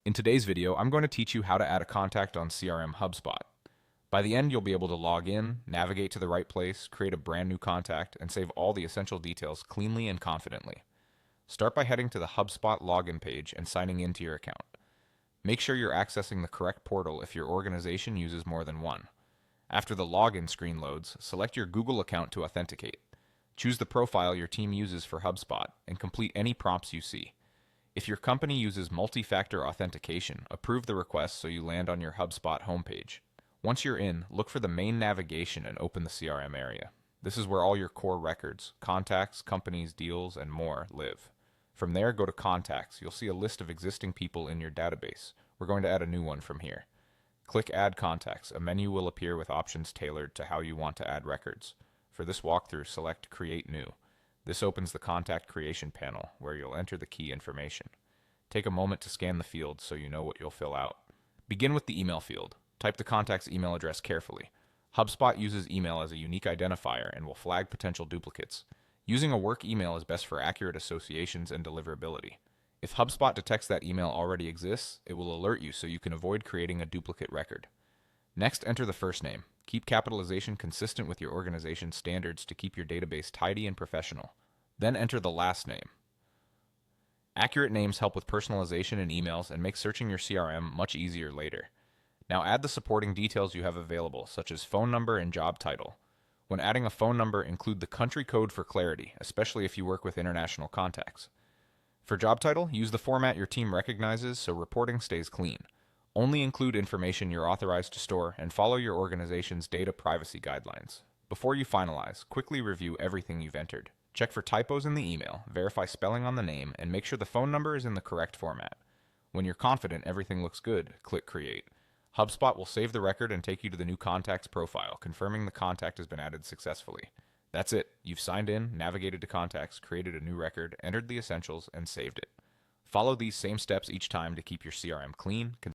In today's video, I'm going to teach you how to add a contact on CRM HubSpot. By the end, you'll be able to log in, navigate to the right place, create a brand new contact, and save all the essential details cleanly and confidently. Start by heading to the HubSpot login page and signing into your account. Make sure you're accessing the correct portal if your organization uses more than one. After the login screen loads, select your Google account to authenticate. Choose the profile your team uses for HubSpot and complete any prompts you see. If your company uses multi-factor authentication, approve the request so you land on your HubSpot homepage. Once you're in, look for the main navigation and open the CRM area. This is where all your core records, contacts, companies, deals, and more live. From there, go to Contacts. You'll see a list of existing people in your database. We're going to add a new one from here. Click Add Contacts. A menu will appear with options tailored to how you want to add records. For this walkthrough, select Create New. This opens the contact creation panel, where you'll enter the key information. Take a moment to scan the fields so you know what you'll fill out. Begin with the email field. Type the contact's email address carefully. HubSpot uses email as a unique identifier and will flag potential duplicates. Using a work email is best for accurate associations and deliverability. If HubSpot detects that email already exists, it will alert you so you can avoid creating a duplicate record. Next, enter the first name. Keep capitalization consistent with your organization's standards to keep your database tidy and professional. Then enter the last name. Accurate names help with personalization in emails and make searching your CRM much easier later. Now add the supporting details you have available, such as phone number and job title. When adding a phone number, include the country code for clarity, especially if you work with international contacts. For job title, use the format your team recognizes so reporting stays clean. Only include information you're authorized to store and follow your organization's data privacy guidelines. Before you finalize, quickly review everything you've entered. Check for typos in the email, verify spelling on the name, and make sure the phone number is in the correct format. When you're confident everything looks good, click Create. HubSpot will save the record and take you to the new contact's profile, confirming the contact has been added successfully. That's it. You've signed in, navigated to contacts, created a new record, entered the essentials, and saved it. Follow these same steps each time to keep your CRM clean,